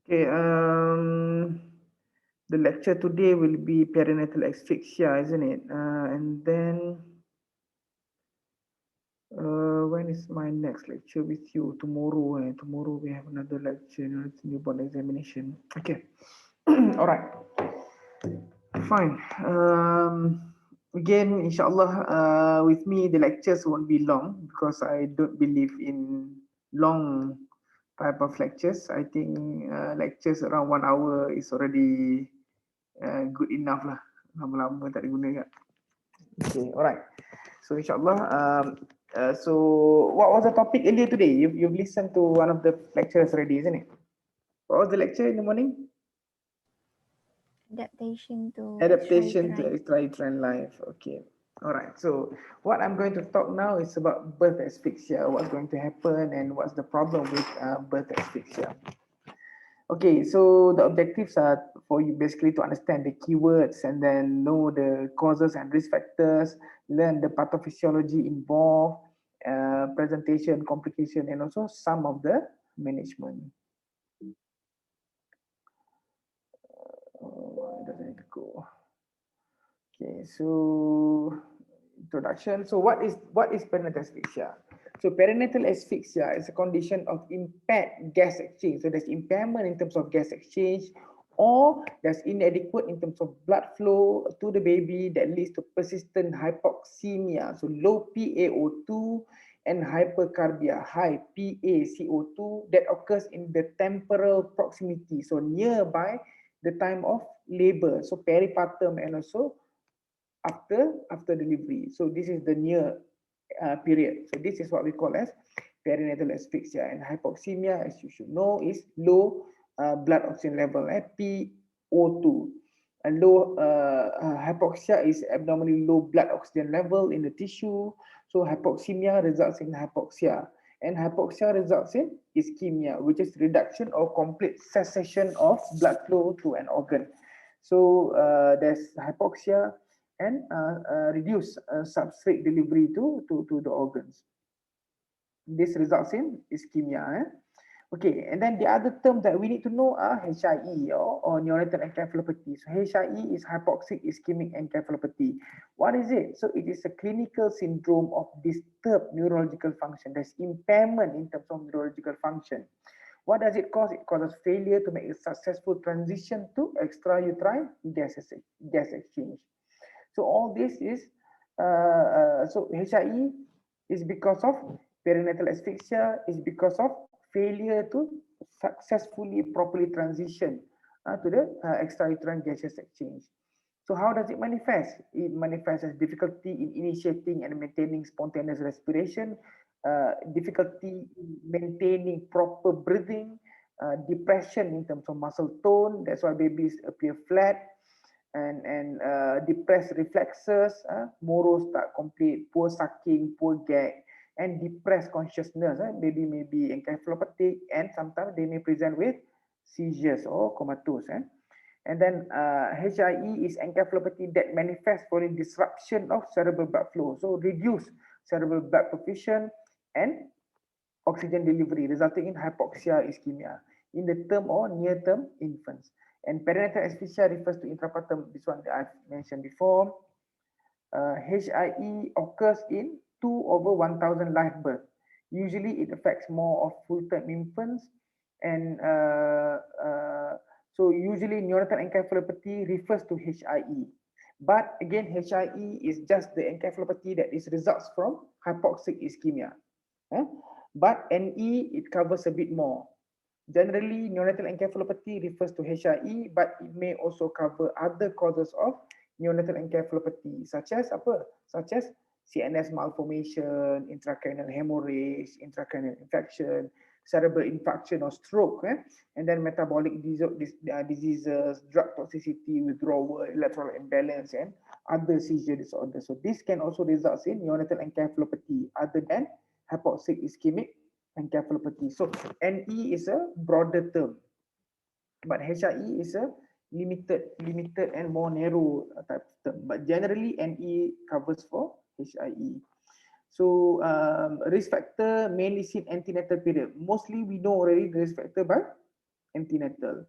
Okay, the lecture today will be perinatal asphyxia, isn't it? And then when is my next lecture with you? Tomorrow. Tomorrow we have another lecture, newborn examination. Okay. All right. Fine. Again, inshallah, with me the lectures won't be long because I don't believe in long type of lectures. I think lectures around 1 hour is already good enough lah. Lama-lama tak ada guna kat. Okay, alright. So inshallah, so what was the topic earlier today? You've listened to one of the lectures already, isn't it? What was the lecture in the morning? Adaptation to extrauterine life. Okay. All right. So what I'm going to talk now is about birth asphyxia, what's going to happen and what's the problem with birth asphyxia. Okay, so the objectives are for you basically to understand the keywords and then know the causes and risk factors, learn the pathophysiology involved, presentation, complication, and also some of the management. Where does it go? Okay, so introduction. So what is perinatal asphyxia? So perinatal asphyxia is a condition of impaired gas exchange. So there's impairment in terms of gas exchange, or there's inadequate in terms of blood flow to the baby that leads to persistent hypoxemia. So low PaO2 and hypercarbia, high PaCO2 that occurs in the temporal proximity. So nearby the time of labor. So peripartum and also after delivery. So this is the near period. So this is what we call as perinatal asphyxia, and hypoxemia, as you should know, is low blood oxygen level, PO2. A low hypoxia is abnormally low blood oxygen level in the tissue. So hypoxemia results in hypoxia, and hypoxia results in ischemia, which is reduction or complete cessation of blood flow to an organ. So there's hypoxia and reduce substrate delivery to the organs. This results in ischemia. Okay, and then the other term that we need to know are HIE or neonatal encephalopathy. So HIE is hypoxic ischemic encephalopathy. What is it? So it is a clinical syndrome of disturbed neurological function. There's impairment in terms of neurological function. What does it cause? It causes failure to make a successful transition to extrauterine gas exchange. So all this is so HIE is because of perinatal asphyxia, is because of failure to successfully properly transition to the extrauterine gaseous exchange. So how does it manifest? It manifests as difficulty in initiating and maintaining spontaneous respiration, difficulty in maintaining proper breathing, depression in terms of muscle tone. That's why babies appear flat, and depressed reflexes, Moro start complete, poor sucking, poor gag, and depressed consciousness. Baby may be encephalopathic, and sometimes they may present with seizures or comatose. And then HIE is encephalopathy that manifests following disruption of cerebral blood flow. So reduce cerebral blood perfusion and oxygen delivery, resulting in hypoxia ischemia in the term or near term infants. And perinatal asphyxia refers to intrapartum, this one that I've mentioned before. HIE occurs in 2/1000 live birth. Usually it affects more of full-term infants, and so usually neonatal encephalopathy refers to HIE. But again, HIE is just the encephalopathy that is results from hypoxic ischemia. Eh? But NE, it covers a bit more. Generally, neonatal encephalopathy refers to HIE, but it may also cover other causes of neonatal encephalopathy, such as apa? Such as CNS malformation, intracranial hemorrhage, intracranial infection, cerebral infarction or stroke, and then metabolic diseases, drug toxicity, withdrawal, electrolyte imbalance, and other seizure disorders. So this can also result in neonatal encephalopathy other than hypoxic ischemic encephalopathy. So NE is a broader term, but HIE is a limited and more narrow type of term. But generally, NE covers for HIE. So risk factor mainly seen antenatal period. Mostly we know already the risk factor by antenatal.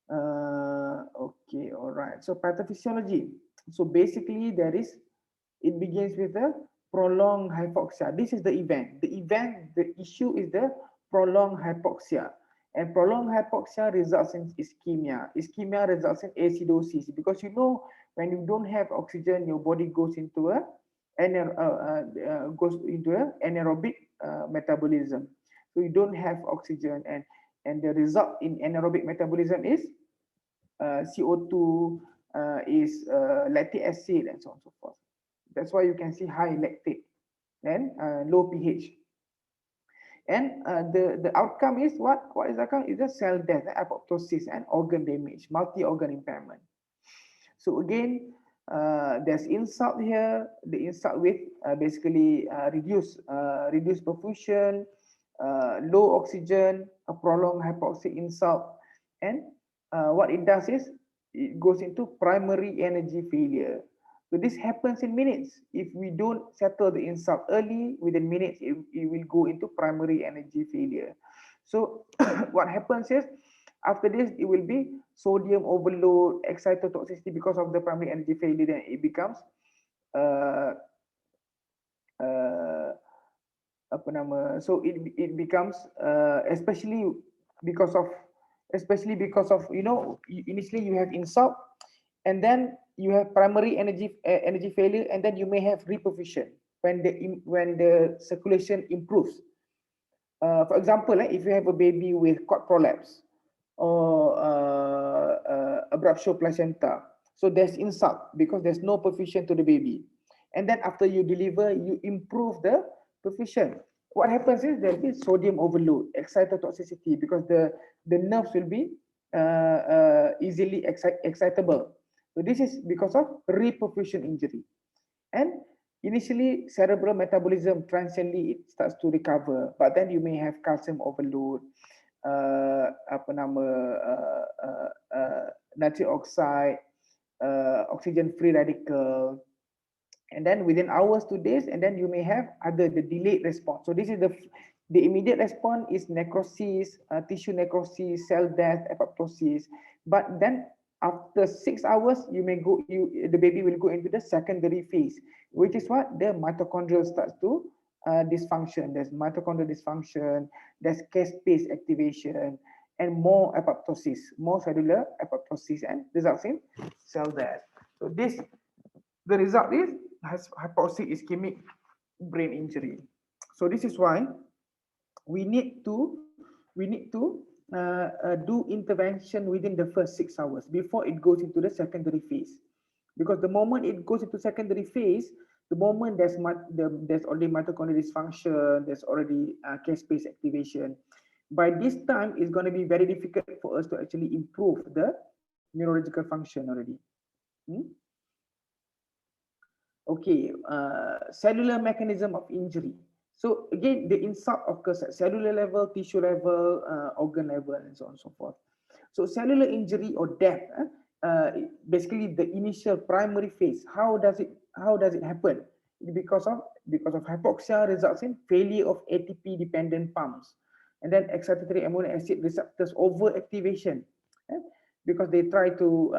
Okay, all right. So pathophysiology. So basically, it begins with a prolonged hypoxia. This is the event. The issue is the prolonged hypoxia. And prolonged hypoxia results in ischemia. Ischemia results in acidosis because when you don't have oxygen, your body goes into a anaerobic metabolism. So you don't have oxygen, and the result in anaerobic metabolism is CO2, is lactic acid, and so on and so forth. That's why you can see high lactate and low pH. And the outcome is what? What is the outcome? Is a cell death, apoptosis, and organ damage, multi-organ impairment. So again, there's insult here. The insult with basically reduced perfusion, low oxygen, a prolonged hypoxic insult, and what it does is it goes into primary energy failure. So this happens in minutes. If we don't settle the insult early, within minutes, it will go into primary energy failure. So what happens is, after this, it will be sodium overload, excitotoxicity because of the primary energy failure. Then it becomes uh, apa nama? So it becomes especially because of initially you have insult, and then you have primary energy failure, and then you may have reperfusion when the circulation improves. For example, if you have a baby with cord prolapse or abruptio placenta, so there's insult because there's no perfusion to the baby, and then after you deliver, you improve the perfusion. What happens is there will be sodium overload, excitotoxicity, because the nerves will be easily excitable. So this is because of reperfusion injury. And initially, cerebral metabolism transiently it starts to recover, but then you may have calcium overload, apa nama, nitric oxide, oxygen free radical, and then within hours to days, and then you may have the delayed response. So this is the immediate response is necrosis, tissue necrosis, cell death, apoptosis. But then after 6 hours, the baby will go into the secondary phase, which is what the mitochondrial starts to dysfunction. There's mitochondrial dysfunction, there's caspase activation, and more apoptosis, more cellular apoptosis, and results in cell death. So the result is hypoxic ischemic brain injury. So this is why we need to do intervention within the first 6 hours before it goes into the secondary phase, because the moment it goes into secondary phase, the moment there's already mitochondrial dysfunction, there's already caspase activation. By this time, it's going to be very difficult for us to actually improve the neurological function already. Okay, cellular mechanism of injury. So again, the insult occurs at cellular level, tissue level, organ level, and so on and so forth. So cellular injury or death, basically the initial primary phase. How does it happen? Because of hypoxia results in failure of ATP dependent pumps, and then excitatory amino acid receptors overactivation, because they try to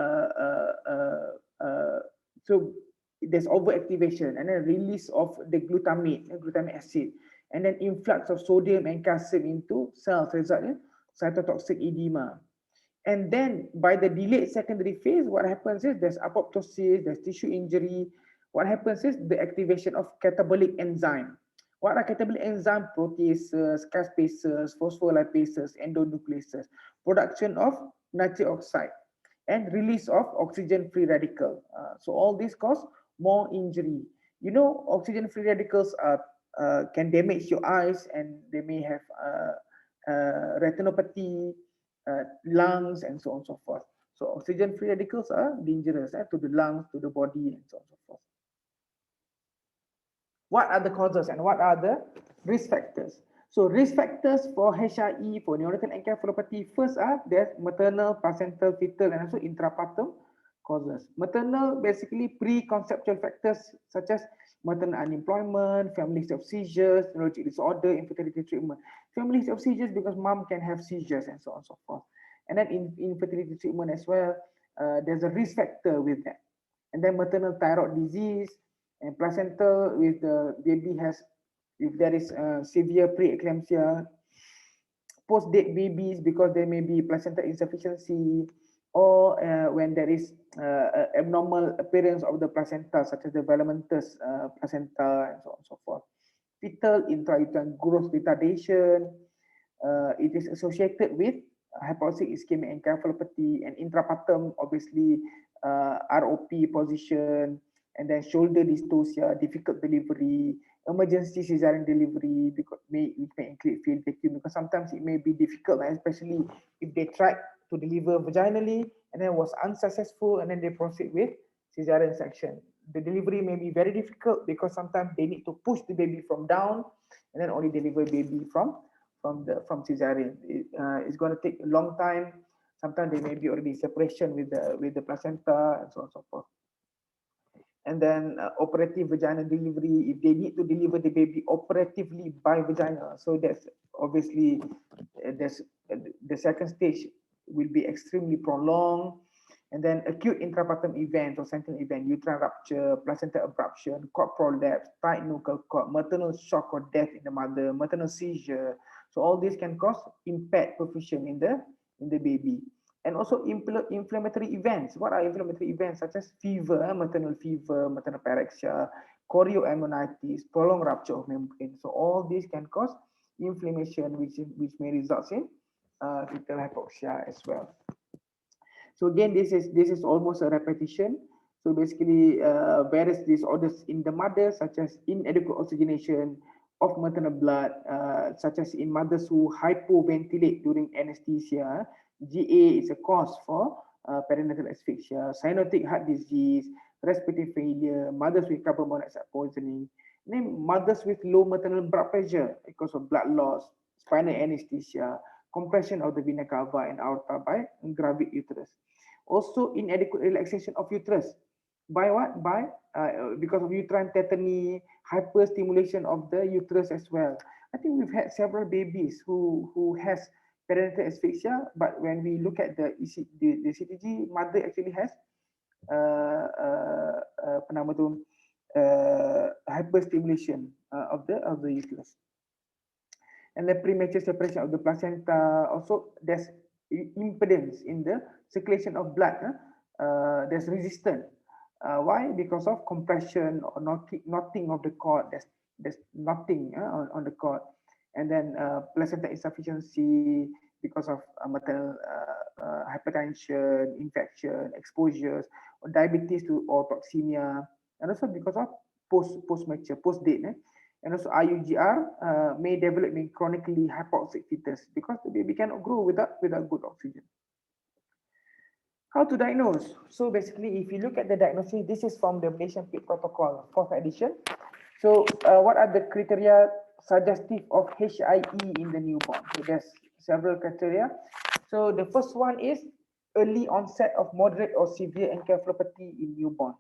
so there's overactivation, and then release of the glutamic acid, and then influx of sodium and calcium into cells, resulting in cytotoxic edema. And then by the delayed secondary phase, what happens is there's apoptosis, there's tissue injury. What happens is the activation of catabolic enzyme. What are catabolic enzyme? Proteases, caspases, phospholipases, endonucleases, production of nitric oxide, and release of oxygen free radical. So all this cause more injury. Oxygen free radicals can damage your eyes, and they may have retinopathy, lungs, and so on and so forth. So oxygen free radicals are dangerous to the lungs, to the body, and so on and so forth. What are the causes and what are the risk factors? So risk factors for HIE, for neonatal encephalopathy, first are there's maternal, placental, fetal, and also intrapartum causes. Maternal, basically pre-conceptual factors such as maternal unemployment, families of seizures, neurologic disorder, infertility treatment. Families of seizures because mom can have seizures and so on and so forth. And then in infertility treatment as well, there's a risk factor with that. And then maternal thyroid disease and placental with the baby has, if there is severe preeclampsia, post-date babies because there may be placenta insufficiency, or when there is abnormal appearance of the placenta, such as the velamentous placenta and so on and so forth. Fetal intrauterine growth retardation, it is associated with hypoxic ischemic encephalopathy and intrapartum, obviously ROP position, and then shoulder dystocia, difficult delivery, emergency cesarean delivery, because it may include field vacuum, because sometimes it may be difficult, especially if they tried to deliver vaginally and then was unsuccessful, and then they proceed with cesarean section. The delivery may be very difficult because sometimes they need to push the baby from down and then only deliver baby from cesarean. It's going to take a long time. Sometimes there may be already separation with the placenta and so on and so forth. And then operative vaginal delivery, if they need to deliver the baby operatively by vagina, so that's obviously the second stage will be extremely prolonged. And then acute intrapartum events or sentinel event, uterine rupture, placenta abruption, cord prolapse, tight nuchal cord, maternal shock or death in the mother, maternal seizure. So all these can cause impaired perfusion in the baby. And also inflammatory events. What are inflammatory events? Such as fever, maternal pyrexia, chorioamnionitis, prolonged rupture of membrane. So all these can cause inflammation, which may result in fetal hypoxia as well. So again, this is almost a repetition. So basically, various disorders in the mother, such as inadequate oxygenation of maternal blood, such as in mothers who hypoventilate during anesthesia. GA is a cause for perinatal asphyxia, cyanotic heart disease, respiratory failure, mothers with carbon monoxide poisoning, then mothers with low maternal blood pressure because of blood loss, spinal anesthesia, compression of the vena cava and aorta by gravid uterus. Also, inadequate relaxation of uterus. By what? By because of uterine tetany, hyperstimulation of the uterus as well. I think we've had several babies who has perinatal asphyxia, but when we look at the CTG, mother actually has hyperstimulation of the uterus. And the premature separation of the placenta. Also, there's impedance in the circulation of blood. There's resistance. Why? Because of compression or knotting of the cord. There's knotting on the cord. And then placenta insufficiency because of maternal hypertension, infection, exposures, or diabetes or toxemia, and also because of post-mature, post-date. And also IUGR may develop in chronically hypoxic fetus because the baby cannot grow without good oxygen. How to diagnose? So basically, if you look at the diagnosis, this is from the Malaysian PID protocol, 4th edition. So what are the criteria suggestive of HIE in the newborn? So there's several criteria. So the first one is early onset of moderate or severe encephalopathy in newborn.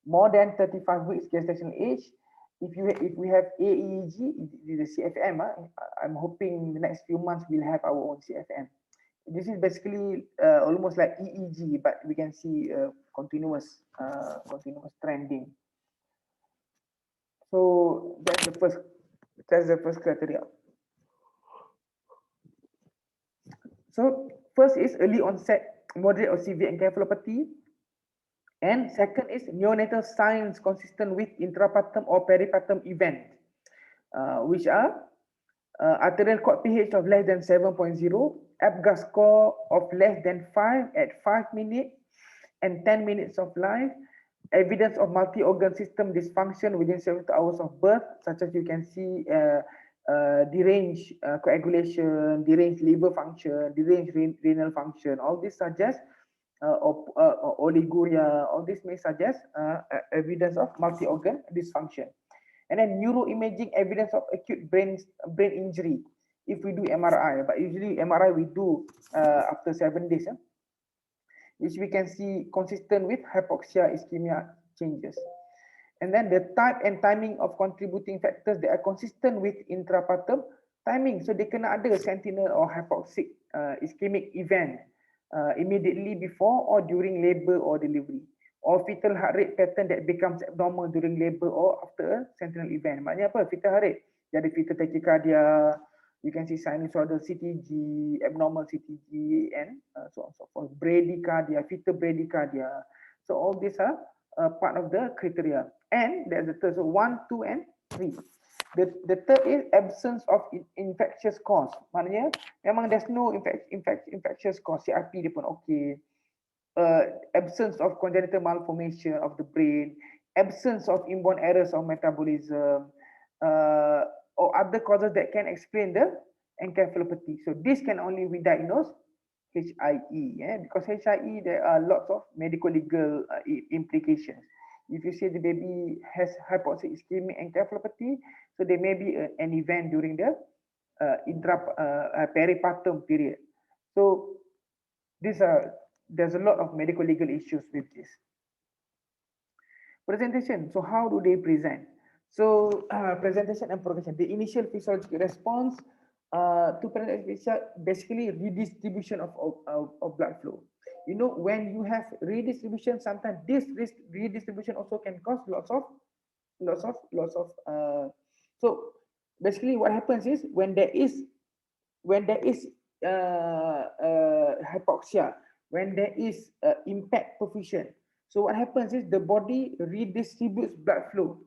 More than 35 weeks gestational age. If we have AEG, the CFM, I'm hoping the next few months we'll have our own CFM. This is basically almost like EEG, but we can see continuous trending. So that's the first criteria. So first is early onset moderate or severe encephalopathy, and second is neonatal signs consistent with intrapartum or peripartum event, which are arterial cord pH of less than 7.0, Apgar score of less than 5 at 5 minutes and 10 minutes of life, evidence of multi-organ system dysfunction within 72 hours of birth, such as you can see deranged coagulation, deranged liver function, deranged renal function. All this suggests oliguria. All this may suggest evidence of multi-organ dysfunction. And then neuroimaging evidence of acute brain injury if we do MRI, but usually MRI we do after 7 days. which we can see consistent with hypoxia ischemia changes. And then the type and timing of contributing factors that are consistent with intrapartum timing. So they kena ada sentinel or hypoxic ischemic event immediately before or during labor or delivery, or fetal heart rate pattern that becomes abnormal during labor or after a sentinel event. Maknanya apa? Fetal heart rate. Jadi fetal tachycardia, you can see sinusoidal CTG, abnormal CTG, and so on and so forth. Bradycardia, fetal bradycardia. So all these are part of the criteria. And there's the third, so 1, 2, and 3. The third is absence of infectious cause. Maknanya memang there's no infectious cause. CRP dia pun okay. Absence of congenital malformation of the brain, absence of inborn errors of metabolism, or other causes that can explain the encephalopathy. So this can only be diagnosed HIE, because HIE there are lots of medical legal implications. If you say the baby has hypoxic ischemic encephalopathy, so there may be an event during the peripartum period. So there's a lot of medical legal issues with this. Presentation. So how do they present? So presentation and progression. The initial physiological response to presentation, basically redistribution of blood flow. You know, when you have redistribution, sometimes this redistribution also can cause lots of so basically what happens is when there is hypoxia, when there is impact perfusion, so what happens is the body redistributes blood flow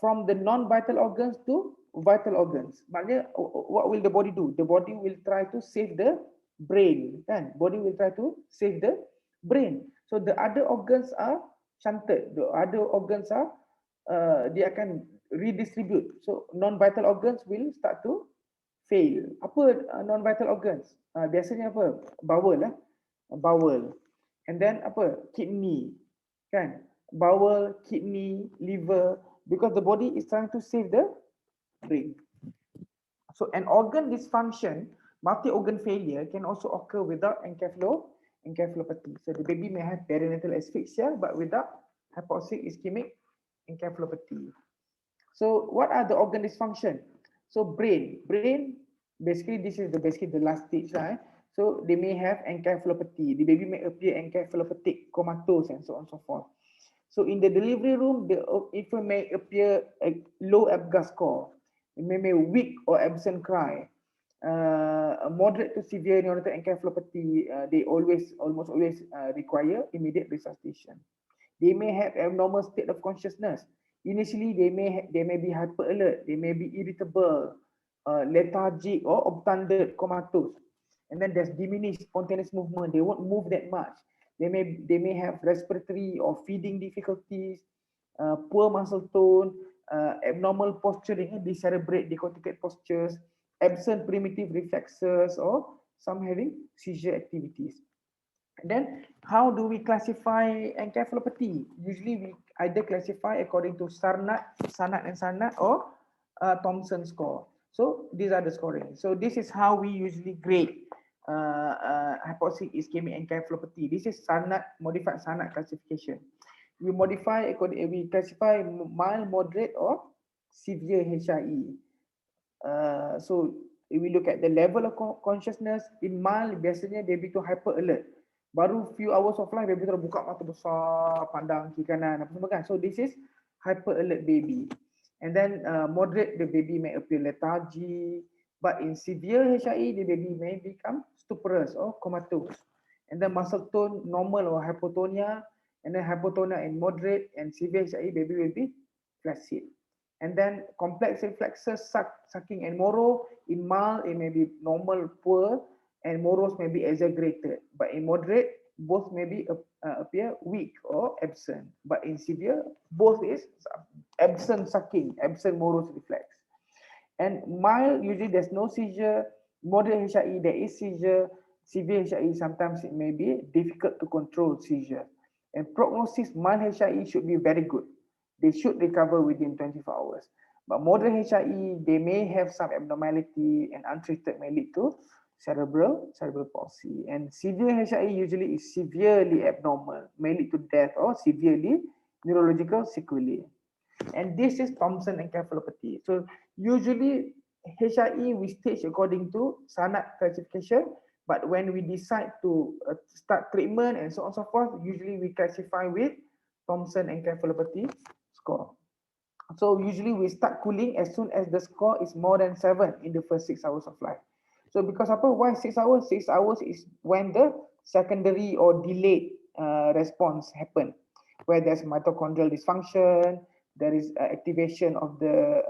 from the non-vital organs to vital organs. Maknanya what will the body do? The body will try to save the brain, kan? Body will try to save the brain. So the other organs are shunted. The other organs are dia akan redistribute. So non-vital organs will start to fail. Apa non-vital organs? Biasanya apa? Bowel lah. Bowel. And then apa? Kidney. Kan? Bowel, kidney, liver, because the body is trying to save the brain. So an organ dysfunction, multi-organ failure can also occur without encephalopathy. So the baby may have perinatal asphyxia but without hypoxic ischemic encephalopathy. So what are the organ dysfunction? So brain, basically this is basically the last stage, right? So they may have encephalopathy. The baby may appear encephalopathic, comatose, and so on and so forth. So in the delivery room, the infant may appear a low Apgar score. It may be weak or absent cry. A moderate to severe neonatal encephalopathy, they almost always require immediate resuscitation. They may have abnormal state of consciousness. Initially, they may be hyper alert, they may be irritable, lethargic, or obtunded, comatose. And then there's diminished spontaneous movement. They won't move that much. They may have respiratory or feeding difficulties, poor muscle tone, abnormal posturing, decerebrate, decorticate postures, absent primitive reflexes, or some having seizure activities. And then how do we classify encephalopathy? Usually we either classify according to Sarnat, and Sarnat, or Thompson score. So these are the scoring. So this is how we usually grade hypoxic ischemic encephalopathy. This is Sarnat, modified Sarnat classification. We classify mild, moderate, or severe HIE. So if we look at the level of consciousness, in mild, biasanya baby tu hyper alert. Baru few hours of life, baby tu buka mata besar, pandang kiri kanan, apa semua kan. So this is hyper alert baby. And then moderate, the baby may appear lethargy. But in severe HIE, the baby may become stuporous or comatose. And then muscle tone normal or hypotonia. And then hypotonia in moderate and severe HIE, baby will be flaccid. And then complex reflexes, sucking and moro. In mild, it may be normal, poor, and moros may be exaggerated. But in moderate, both may be appear weak or absent. But in severe, both is absent sucking, absent moros reflex. And mild, usually there's no seizure. Moderate HIE, there is seizure. Severe HIE, sometimes it may be difficult to control seizure. And prognosis, mild HIE should be very good. They should recover within 24 hours. But moderate HIE, they may have some abnormality, and untreated may lead to cerebral palsy. And severe HIE usually is severely abnormal, may lead to death or severely neurological sequelae. And this is Thomson encephalopathy. So usually HIE we stage according to SANAC classification, but when we decide to start treatment and so on and so forth, usually we classify with Thomson encephalopathy score. So usually we start cooling as soon as the score is more than 7 in the first 6 hours of life. So because apa? Why 6 hours? 6 hours is when the secondary or delayed response happen, where there's mitochondrial dysfunction, there is activation of the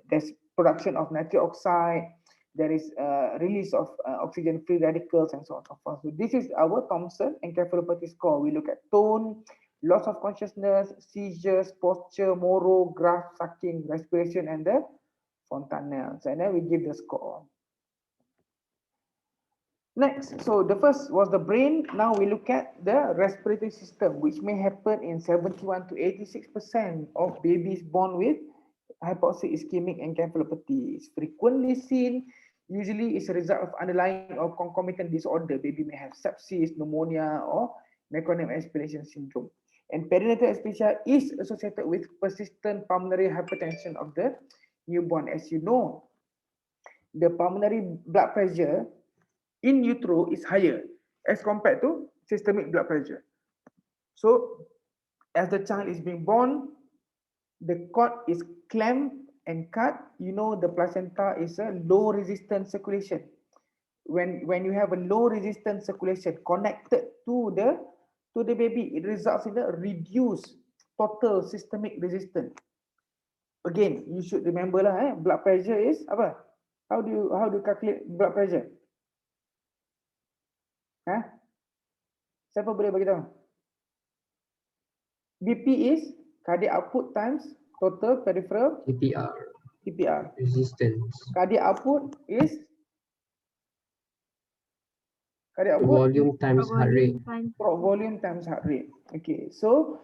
there's production of nitric oxide, there is release of oxygen free radicals and so on and so forth. So this is our Thomson encephalopathy score. We look at tone, loss of consciousness, seizures, posture, Moro, graph, sucking, respiration, and the Fontanelles. And then we give the score. Next, so the first was the brain. Now we look at the respiratory system, which may happen in 71 to 86% of babies born with hypoxic ischemic encephalopathy. It's frequently seen. Usually, it's a result of underlying or concomitant disorder. Baby may have sepsis, pneumonia, or meconium aspiration syndrome. And perinatal asphyxia is associated with persistent pulmonary hypertension of the newborn. As you know, the pulmonary blood pressure in utero is higher as compared to systemic blood pressure. So as the child is being born, the cord is clamped and cut. You know, the placenta is a low resistance circulation. When you have a low resistance circulation connected to the baby, it results in a reduced total systemic resistance. Again, you should remember lah, blood pressure is apa? How do you calculate blood pressure? Siapa boleh bagi tahu? BP is cardiac output times total peripheral TPR. Resistance. Cardiac output is cardiac output Volume times heart rate. volume times heart rate. Okay, so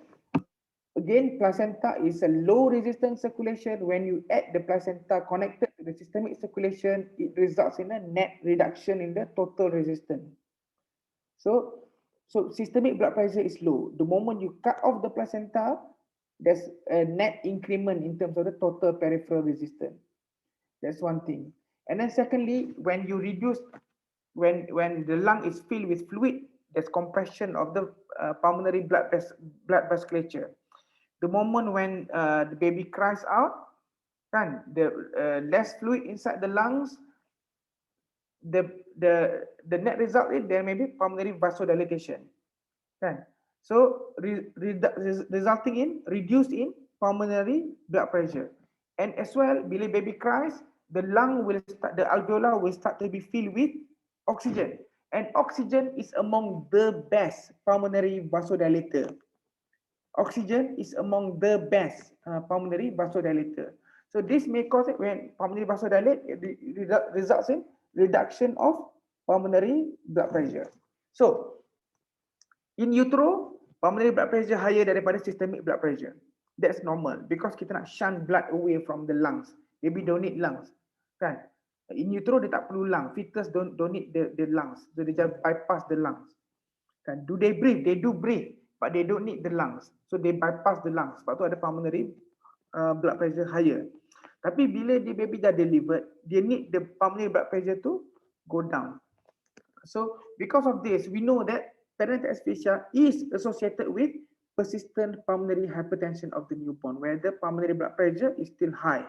again, placenta is a low resistance circulation. When you add the placenta connected to the systemic circulation, it results in a net reduction in the total resistance. So systemic blood pressure is low. The moment you cut off the placenta, there's a net increment in terms of the total peripheral resistance. That's one thing. And then secondly, when you reduce, when the lung is filled with fluid, there's compression of the pulmonary blood vasculature. The moment when the baby cries out, the less fluid inside the lungs, the net result is there may be pulmonary vasodilation. So resulting in reduced in pulmonary blood pressure. And as well, bila baby cries, the lung will start, the alveolar will start to be filled with oxygen. And oxygen is among the best pulmonary vasodilator. Oxygen is among the best pulmonary vasodilator. So this may cause it when pulmonary vasodilate, it results in reduction of pulmonary blood pressure. So in utero, pulmonary blood pressure higher daripada systemic blood pressure. That's normal because kita nak shunt blood away from the lungs. Baby don't need lungs, kan? In utero dia tak perlu lung. Fetus don't need the lungs. So they just bypass the lungs. Kan? Do they breathe? They do breathe, but they don't need the lungs. So they bypass the lungs. Sebab tu ada pulmonary blood pressure higher. Tapi bila the baby dah delivered, they need the pulmonary blood pressure to go down. So because of this, we know that perinatal asphyxia is associated with persistent pulmonary hypertension of the newborn, where the pulmonary blood pressure is still high.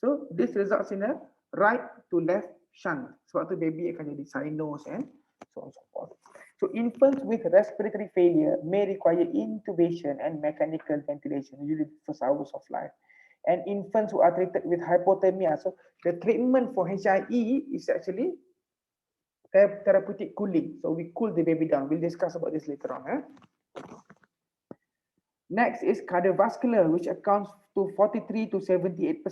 So this results in a right to left shunt. Sebab tu baby akan jadi sinus and so on and so forth. So infants with respiratory failure may require intubation and mechanical ventilation, usually the first hours of life. And infants who are treated with hypothermia, so the treatment for HIE is actually therapeutic cooling. So we cool the baby down. We'll discuss about this later on. Next is cardiovascular, which accounts to 43 to 78%.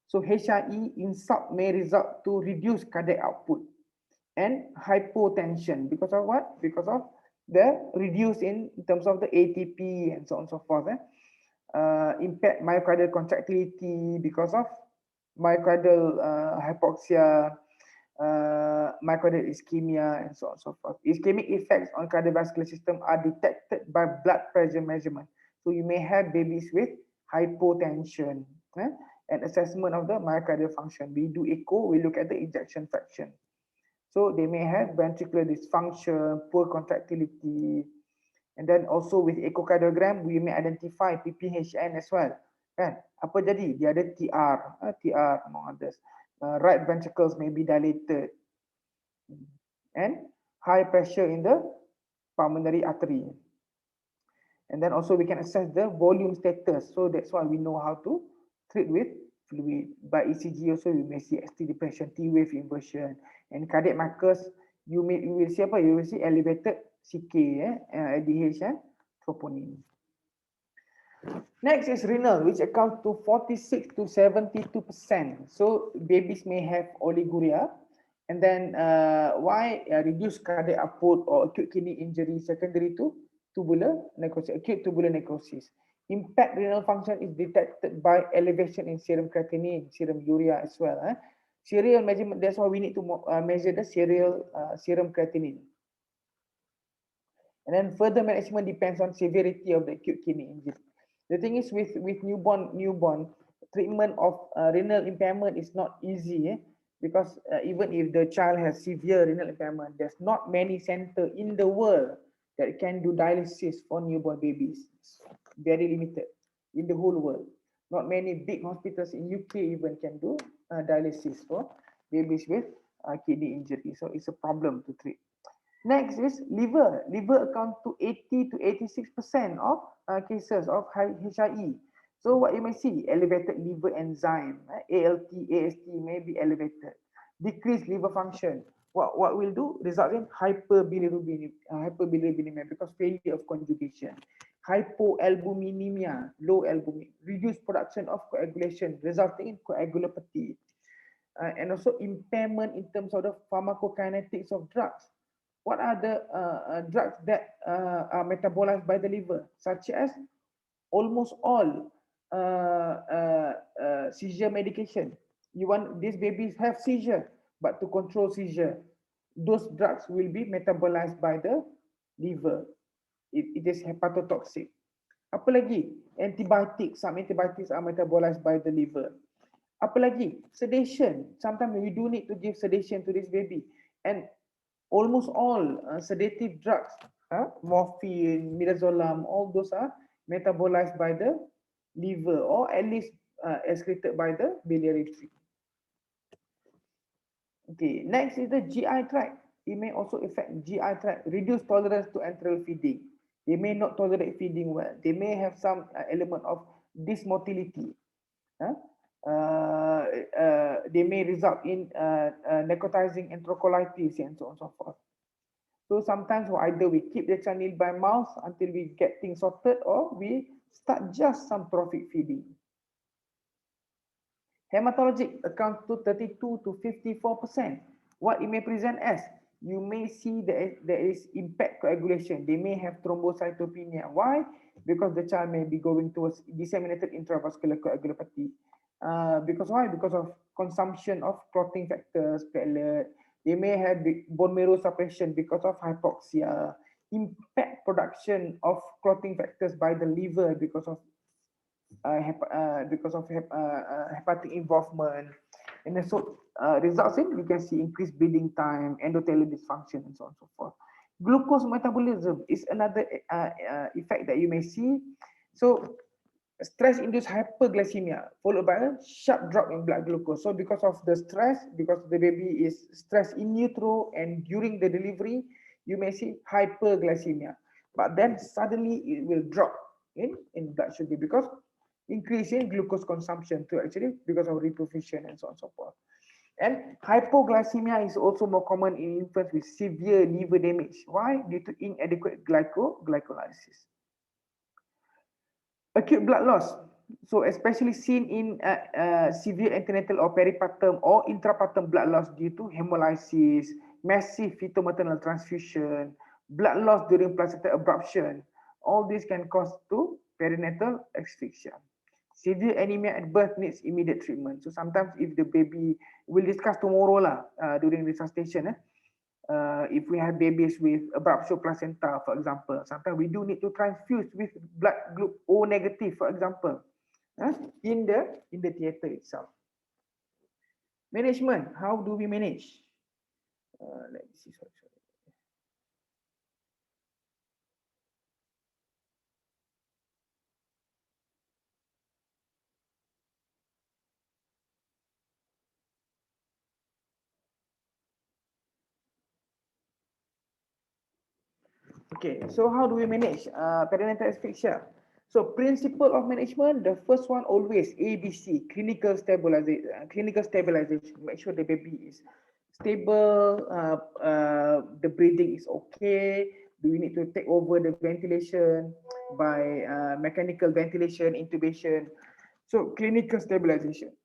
So HIE insult may result to reduced cardiac output and hypotension because of what? Because of the reduce in terms of the ATP and so on and so forth. Impaired myocardial contractility because of myocardial hypoxia, myocardial ischemia, and so on and so forth. Ischemic effects on cardiovascular system are detected by blood pressure measurement. So you may have babies with hypotension, and assessment of the myocardial function. We do echo, we look at the ejection fraction. So they may have ventricular dysfunction, poor contractility, and then also with echocardiogram we may identify PPHN as well. Kan? Apa jadi? Dia ada TR, TR among others. Right ventricles may be dilated and high pressure in the pulmonary artery. And then also we can assess the volume status. So that's why we know how to treat with fluid. By ECG also you may see ST depression, T wave inversion, and cardiac markers you will see apa? You will see elevated CK, LDH and troponin. Next is renal, which accounts to 46 to 72%. So babies may have oliguria, and then why reduced cardiac output or acute kidney injury secondary to tubular necrosis, acute tubular necrosis. Impact renal function is detected by elevation in serum creatinine, serum urea as well. Serial measurement, that's why we need to measure the serial serum creatinine. And then further management depends on severity of the acute kidney injury. The thing is with newborn treatment of renal impairment is not easy, because even if the child has severe renal impairment, there's not many centers in the world that can do dialysis for newborn babies. It's very limited in the whole world. Not many big hospitals in UK even can do dialysis for babies with kidney injury. So it's a problem to treat. Next is liver. Liver accounts to 80 to 86% of cases of HIE. So what you may see, elevated liver enzyme, ALT, AST may be elevated. Decreased liver function. What will do? Result in hyperbilirubinemia because failure of conjugation. Hypoalbuminemia, low albumin. Reduced production of coagulation, resulting in coagulopathy. And also impairment in terms of the pharmacokinetics of drugs. What are the drugs that are metabolized by the liver, such as almost all seizure medication. You want these babies have seizure, but to control seizure, those drugs will be metabolized by the liver. It is hepatotoxic. Apa lagi? Antibiotics. Some antibiotics are metabolized by the liver. Apa lagi? Sedation. Sometimes we do need to give sedation to this baby. And almost all sedative drugs, morphine, midazolam, all those are metabolized by the liver or at least excreted by the biliary tree. Okay, next is the GI tract. It may also affect GI tract, reduce tolerance to enteral feeding. They may not tolerate feeding well. They may have some element of dysmotility. They may result in necrotizing enterocolitis and so on and so forth. So sometimes either we keep the child by mouth until we get things sorted, or we start just some trophic feeding. Hematologic accounts to 32 to 54%. What it may present as? You may see that there is impact coagulation. They may have thrombocytopenia. Why? Because the child may be going towards disseminated intravascular coagulopathy. Because why? Because of consumption of clotting factors, platelet. They may have bone marrow suppression because of hypoxia. Impact production of clotting factors by the liver because of hepatic involvement, and so results in, you can see increased bleeding time, endothelial dysfunction, and so on and so forth. Glucose metabolism is another effect that you may see. So stress-induced hyperglycemia followed by a sharp drop in blood glucose. So because of the stress, because the baby is stressed in utero and during the delivery, you may see hyperglycemia. But then suddenly it will drop in blood sugar because increase in glucose consumption too, actually, because of reperfusion and so on and so forth. And hypoglycemia is also more common in infants with severe liver damage. Why? Due to inadequate glycolysis. Acute blood loss. So especially seen in severe antenatal or peripartum or intrapartum blood loss due to hemolysis, massive fetal-maternal transfusion, blood loss during placenta abruption. All this can cause to perinatal asphyxia. Severe anemia at birth needs immediate treatment. So sometimes if the baby, we'll discuss tomorrow lah during resuscitation. If we have babies with abruptio placenta, for example, sometimes we do need to transfuse with blood group O negative, for example, in the theater itself. Management, how do we manage? Let me see. Sorry. Okay, so how do we manage perinatal asphyxia? So principle of management, the first one always ABC, clinical stabilization. Make sure the baby is stable, the breathing is okay. Do we need to take over the ventilation by mechanical ventilation, intubation? So clinical stabilization.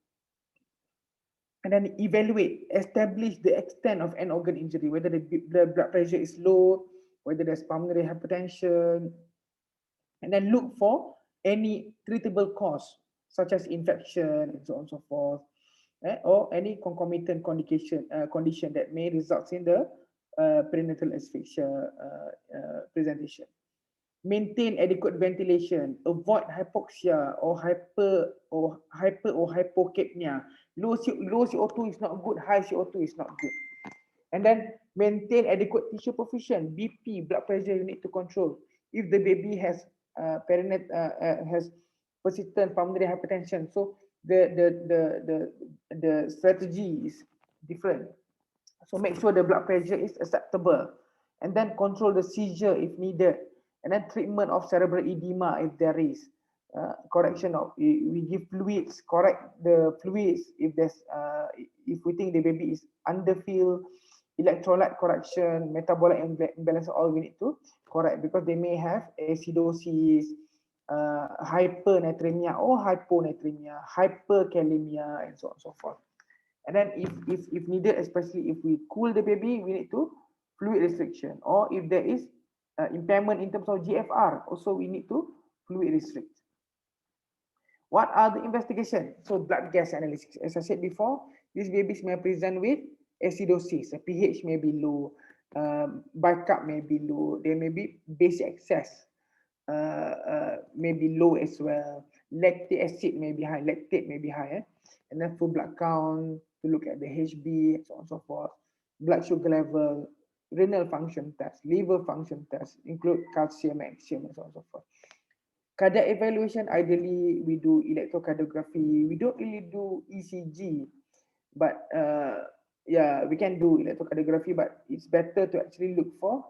And then evaluate, establish the extent of an organ injury, whether the blood pressure is low, whether there's pulmonary hypertension, and then look for any treatable cause, such as infection and so on and so forth, or any concomitant condition that may result in the perinatal asphyxia presentation. Maintain adequate ventilation, avoid hypoxia or hypocapnia. Low CO2 is not good, high CO2 is not good. And then maintain adequate tissue perfusion, BP, blood pressure you need to control. If the baby has has persistent pulmonary hypertension, so the strategy is different. So make sure the blood pressure is acceptable, and then control the seizure if needed, and then treatment of cerebral edema if there is. Correction of, we give fluids, correct the fluids if there's if we think the baby is underfilled, electrolyte correction, metabolic imbalance, all we need to correct because they may have acidosis, hypernatremia or hyponatremia, hyperkalemia, and so on and so forth. And then if needed, especially if we cool the baby, we need to fluid restriction, or if there is impairment in terms of GFR, also we need to fluid restrict. What are the investigation? So blood gas analysis. As I said before, these babies may present with acidosis. The pH may be low, bicarb may be low, there may be basic excess, may be low as well. Lactic acid may be high, lactate may be high, and then full blood count to look at the HB and so on and so forth. Blood sugar level, renal function test, liver function test, include calcium, magnesium, and so on and so forth. Cardiac evaluation, ideally we do electrocardiography. We don't really do ECG, but yeah, we can do electrocardiography, but it's better to actually look for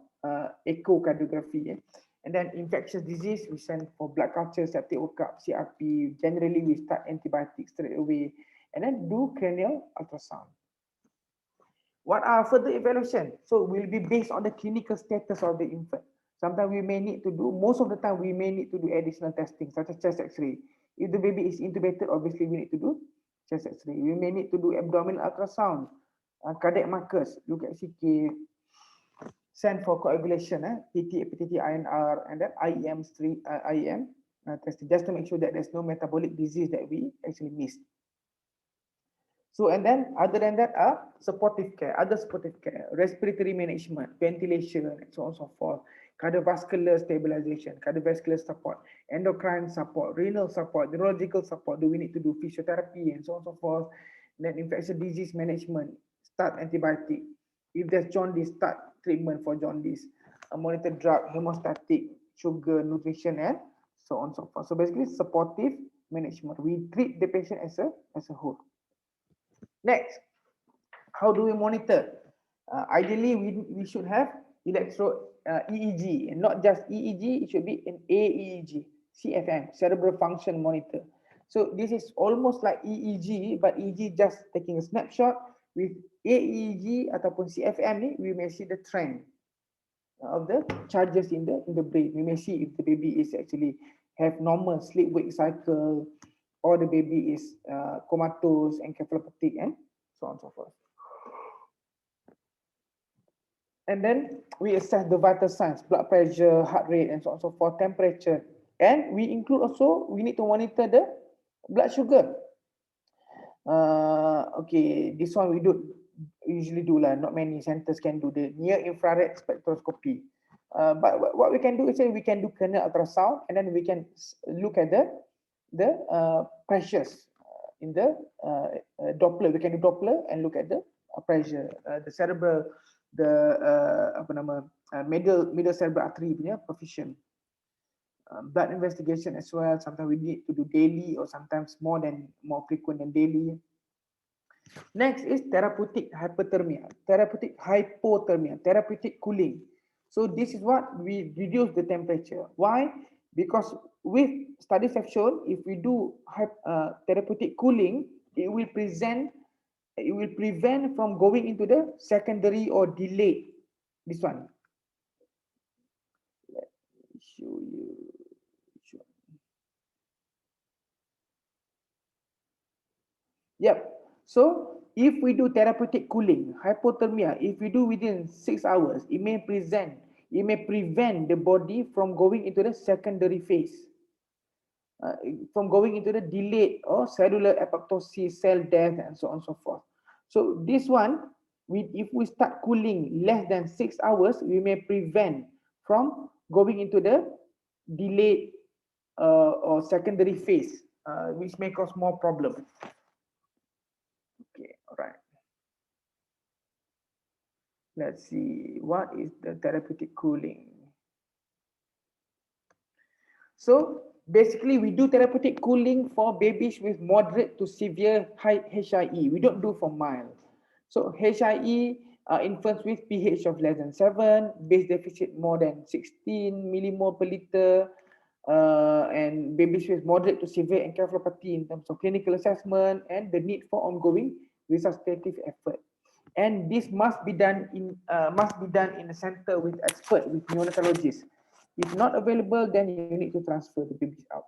echocardiography. And then infectious disease, we send for blood culture, septic workup, CRP. Generally, we start antibiotics straight away, and then do cranial ultrasound. What are further evaluation? So will be based on the clinical status of the infant. Sometimes we may need to do, most of the time we may need to do additional testing, such as chest x-ray. If the baby is intubated, obviously we need to do chest x-ray. We may need to do abdominal ultrasound, cardiac markers, look at CK, send for coagulation, PT, PTT, INR, and then IEM testing, just to make sure that there's no metabolic disease that we actually missed. So, and then other than that supportive care, other supportive care, respiratory management, ventilation, and so on and so forth, cardiovascular stabilization, cardiovascular support, endocrine support, renal support, neurological support. Do we need to do physiotherapy and so on and so forth? And then infectious disease management, start antibiotic. If there's jaundice, start treatment for jaundice. Monitor drug, hemostatic, sugar, nutrition, and so on and so forth. So basically, supportive management. We treat the patient as a whole. Next, how do we monitor? Ideally, we should have EEG, and not just EEG, it should be an AEG, CFM, cerebral function monitor. So this is almost like EEG, but EEG just taking a snapshot. With AEG ataupun CFM, we may see the trend of the charges in the brain. We may see if the baby is actually have normal sleep-wake cycle, or the baby is comatose, encephalopathic, and so on and so forth. And then we assess the vital signs, blood pressure, heart rate, and so on and so forth, temperature. And we include also, we need to monitor the Blood sugar. Okay, this one we do usually do lah. Not many centers can do the near infrared spectroscopy. But what we can do is say we can do kernel ultrasound, and then we can look at the pressures in the Doppler. We can do Doppler and look at the pressure, the cerebral, the apa nama, middle cerebral artery punya perfusion. Blood investigation as well. Sometimes we need to do daily, or sometimes more frequent than daily. Next is therapeutic hypothermia, therapeutic hypothermia, therapeutic cooling. So this is what we reduce the temperature. Why? Because with studies have shown, if we do therapeutic cooling, it will prevent from going into the secondary or delayed. This one. Let me show you. Yep. So if we do therapeutic cooling, hypothermia, if we do within 6 hours, it may prevent the body from going into the secondary phase, from going into the delayed or cellular apoptosis, cell death, and so on and so forth. So this one, if we start cooling less than 6 hours, we may prevent from going into the delayed or secondary phase, which may cause more problems. Okay, all right. Let's see, what is the therapeutic cooling? So basically, we do therapeutic cooling for babies with moderate to severe high HIE. We don't do for mild. So HIE, infants with pH of less than 7, base deficit more than 16 millimole per liter, and babies with moderate to severe encephalopathy in terms of clinical assessment and the need for ongoing resuscitative effort. And this must be done in a center with expert, with neonatologists. If not available, then you need to transfer the babies out.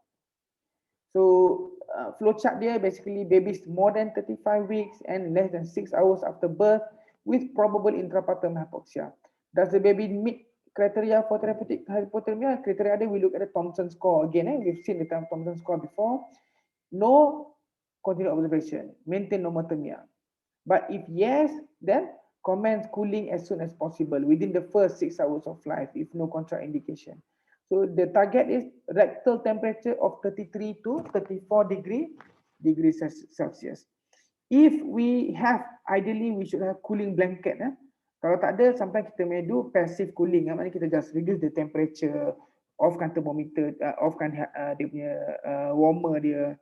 So flowchart there, basically babies more than 35 weeks and less than 6 hours after birth with probable intrapartum hypoxia. Does the baby meet criteria for therapeutic hypothermia? Criteria there, we look at the Thompson score again. We've seen the Thompson score before. No continued observation, maintain normothermia. But if yes, then commence cooling as soon as possible within the first 6 hours of life if no contraindication. So the target is rectal temperature of 33 to 34 degrees Celsius. If we have, ideally we should have cooling blanket. Kalau tak ada, sometimes kita may do passive cooling. Maknanya kita just reduce the temperature, offkan thermometer, offkan dia punya warmer dia,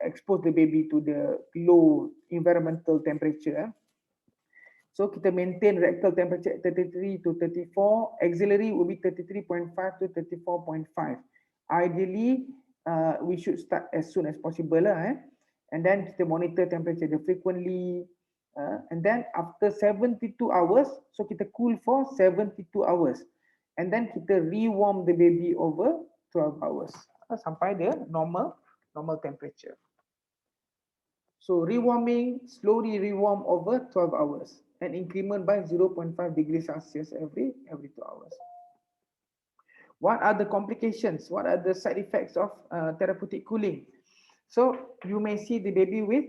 expose the baby to the low environmental temperature. So kita maintain rectal temperature 33 to 34, axillary will be 33.5 to 34.5. Ideally, we should start as soon as possible lah, and then kita monitor temperature frequently, and then after 72 hours, so kita cool for 72 hours, and then kita rewarm the baby over 12 hours sampai dia normal temperature. So rewarming, slowly rewarm over 12 hours and increment by 0.5 degrees Celsius every 2 hours. What are the complications? What are the side effects of therapeutic cooling? So you may see the baby with,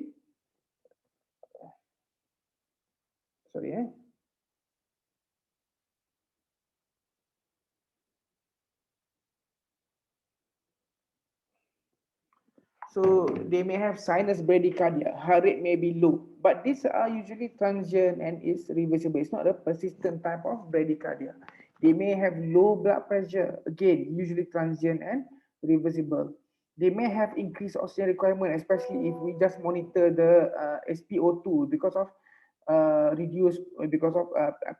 so they may have sinus bradycardia, heart rate may be low, but these are usually transient and is reversible. It's not a persistent type of bradycardia. They may have low blood pressure, again, usually transient and reversible. They may have increased oxygen requirement, especially if we just monitor the SpO2 because of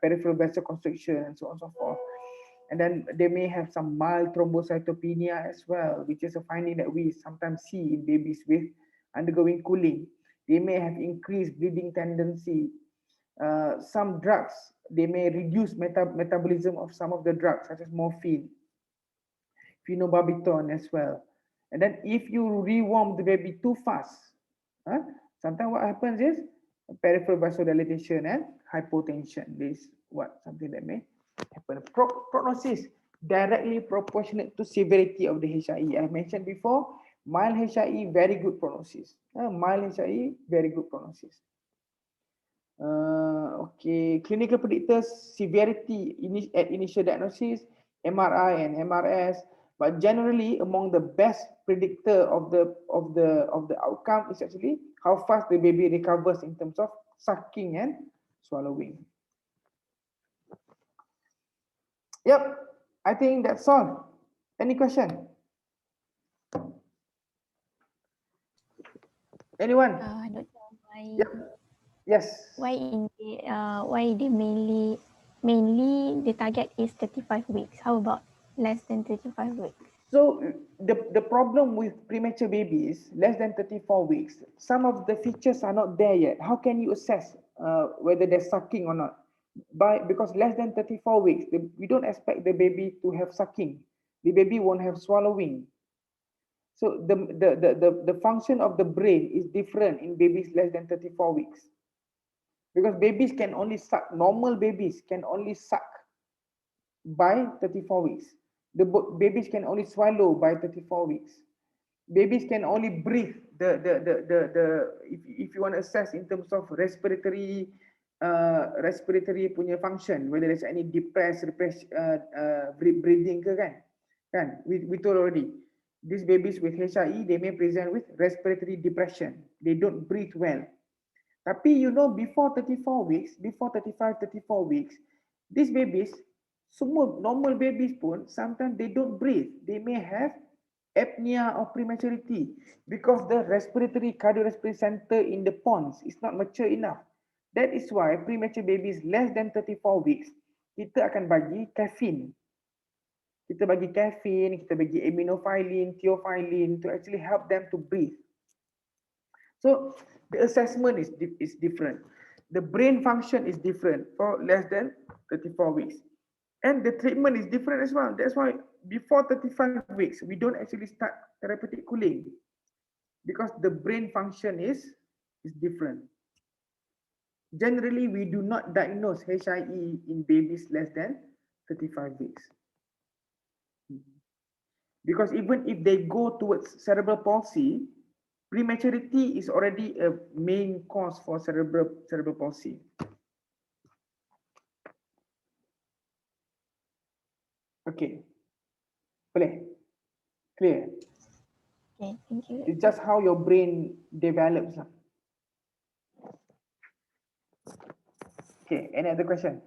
peripheral vessel constriction and so on and so forth. And then they may have some mild thrombocytopenia as well, which is a finding that we sometimes see in babies with undergoing cooling. They may have increased bleeding tendency. Some drugs, they may reduce metabolism of some of the drugs, such as morphine, phenobarbital as well. And then if you rewarm the baby too fast, sometimes what happens is peripheral vasodilation and hypotension. This is something that may happen. Prognosis directly proportionate to severity of the HIE. I mentioned before, Mild HIE, very good prognosis. Mild HIE, very good prognosis. Okay, clinical predictors, severity at initial diagnosis, MRI and MRS, but generally among the best predictor of the outcome is actually how fast the baby recovers in terms of sucking and swallowing. Yep, I think that's all. Any question? Anyone? Doctor, Yep. Yes. why they mainly the target is 35 weeks? How about less than 35 weeks? So the problem with premature babies, less than 34 weeks, some of the features are not there yet. How can you assess whether they're sucking or not? Because less than 34 weeks, we don't expect the baby to have sucking. The baby won't have swallowing. So the function of the brain is different in babies less than 34 weeks. Because babies can only suck, normal babies can only suck by 34 weeks. The babies can only swallow by 34 weeks. Babies can only breathe. If you want to assess in terms of respiratory punya function, whether there's any depressed breathing ke kan, we told already. These babies with HIE, they may present with respiratory depression. They don't breathe well. Tapi you know, before 34 weeks, before 35, 34 weeks, these babies, semua normal babies pun, sometimes they don't breathe. They may have apnea or prematurity because the respiratory cardiorespiratory center in the pons is not mature enough. That is why premature babies less than 34 weeks, kita akan bagi caffeine. Kita bagi caffeine, kita bagi aminophylline, theophylline to actually help them to breathe. So the assessment is different. The brain function is different for less than 34 weeks. And the treatment is different as well. That's why before 35 weeks, we don't actually start therapeutic cooling because the brain function is different. Generally, we do not diagnose HIE in babies less than 35 weeks. Because even if they go towards cerebral palsy, prematurity is already a main cause for cerebral palsy. Okay. Boleh? Clear? Okay, thank you. It's just how your brain develops. Okay, any other question?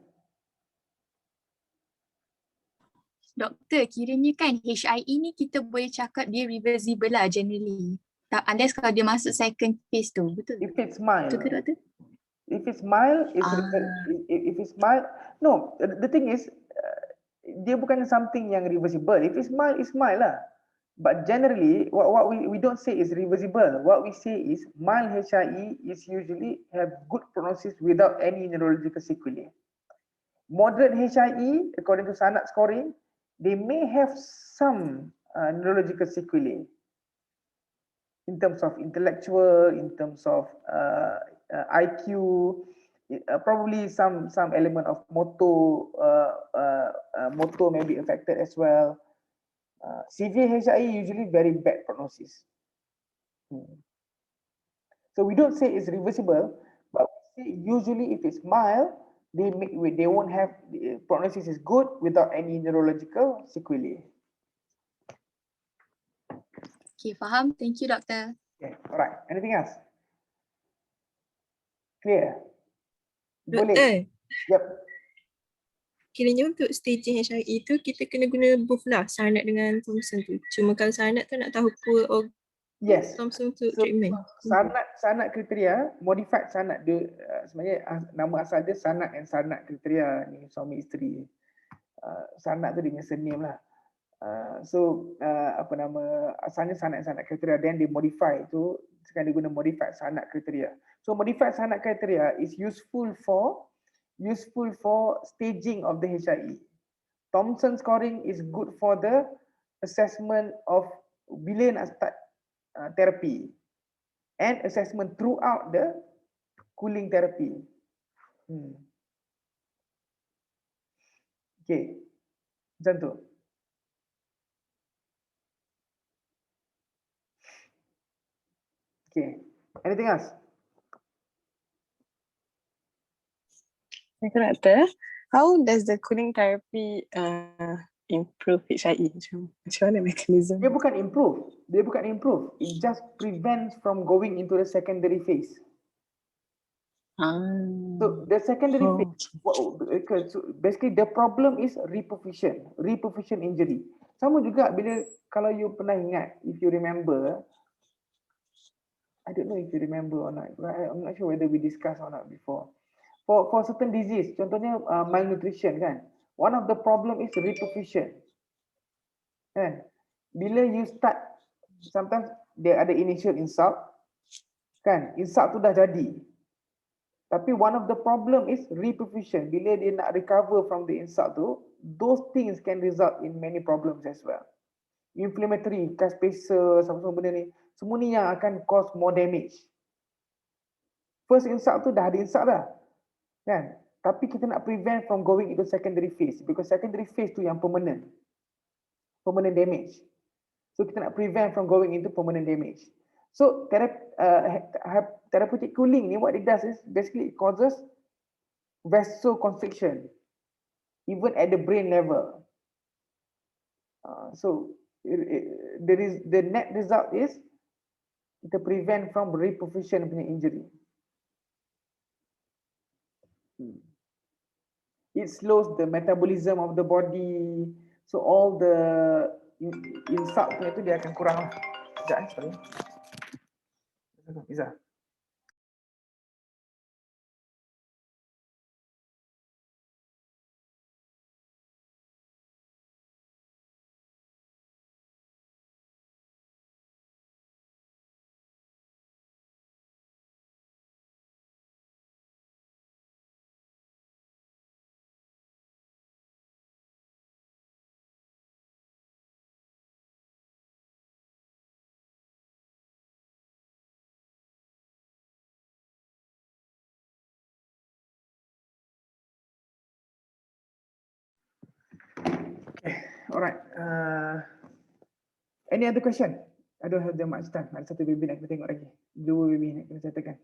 Doktor, kiranya kan HIE ni kita boleh cakap dia reversible lah generally. Unless kalau dia masuk second phase tu, betul? If it's mild. Betul ke doktor? If it's mild, if it's mild, no. The thing is, dia bukan something yang reversible. If it's mild lah. But generally, what we don't say is reversible. What we say is mild HIE is usually have good prognosis without any neurological sequelae. Moderate HIE, according to SANAT scoring, they may have some neurological sequelae in terms of intellectual, in terms of IQ, probably some element of motor may be affected as well. Severe HIE usually very bad prognosis. So we don't say it's reversible, but we say usually if it's mild, they won't have, the prognosis is good without any neurological sequelae. Okay, faham. Thank you, doctor. Okay, all right. Anything else? Clear? Doktor, Boleh. Yep. kiranya untuk staging HIE tu kita kena guna both lah, SANAT dengan Thompson tu. Cuma kalau SANAT tu nak tahu poor or Yes. Thompson untuk So, treatment. SANAT kriteria, modified SANAT dia sebenarnya nama asal dia SANAT and SANAT kriteria ni suami isteri. SANAT tu dia punya surname lah. Apa nama, asalnya SANAT kriteria, then dia modify tu, sekarang dia guna modified SANAT kriteria. So modified SANAT kriteria is useful for staging of the HIE. Thompson scoring is good for the assessment of bila nak start therapy and assessment throughout the cooling therapy. Okay, macam tu. Okay. Anything else? Doktor, how does the cooling therapy improve HIE? Macam mana mechanism? Dia bukan improve. Dia bukan improve. It just prevents from going into the secondary phase. So the secondary phase, so basically the problem is reperfusion injury. Sama juga bila kalau you pernah ingat, if you remember, I don't know if you remember or not. I'm not sure whether we discussed or not before. For certain disease, contohnya malnutrition kan. One of the problem is reperfusion. Kan? Bila you start, sometimes dia ada initial insult, kan? Insult tu dah jadi. Tapi one of the problem is reperfusion. Bila dia nak recover from the insult tu, those things can result in many problems as well. Inflammatory, cast spacer, semua benda ni, semua ni yang akan cause more damage. First insult tu dah ada insult dah. Kan? Tapi kita nak prevent from going into secondary phase because secondary phase tu yang permanent damage. So kita nak prevent from going into permanent damage. So therapeutic cooling ni what it does is basically it causes vasoconstriction even at the brain level. So the net result is kita prevent from reperfusion punya injury. It slows the metabolism of the body. So all the insult punya tu dia akan kurang. Sekejap sorry. Izzah. Alright. Any other question? I don't have that much time. Ada satu baby nak kita tengok lagi. Dua baby nak kena settlekan.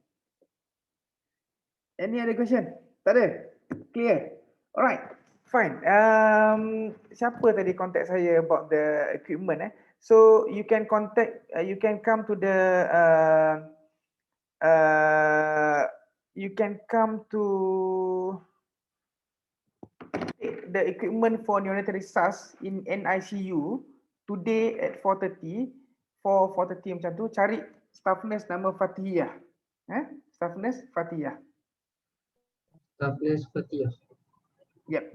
Any other question? Tak ada? Clear? Alright. Fine. Siapa tadi contact saya about the equipment So you can contact, you can come to the you can come to the equipment for neonatal resusc in NICU today at 4:30 macam tu, cari staff nurse nama Fatihah. Staff nurse Fatihah. Staff nurse Fatihah. Yep.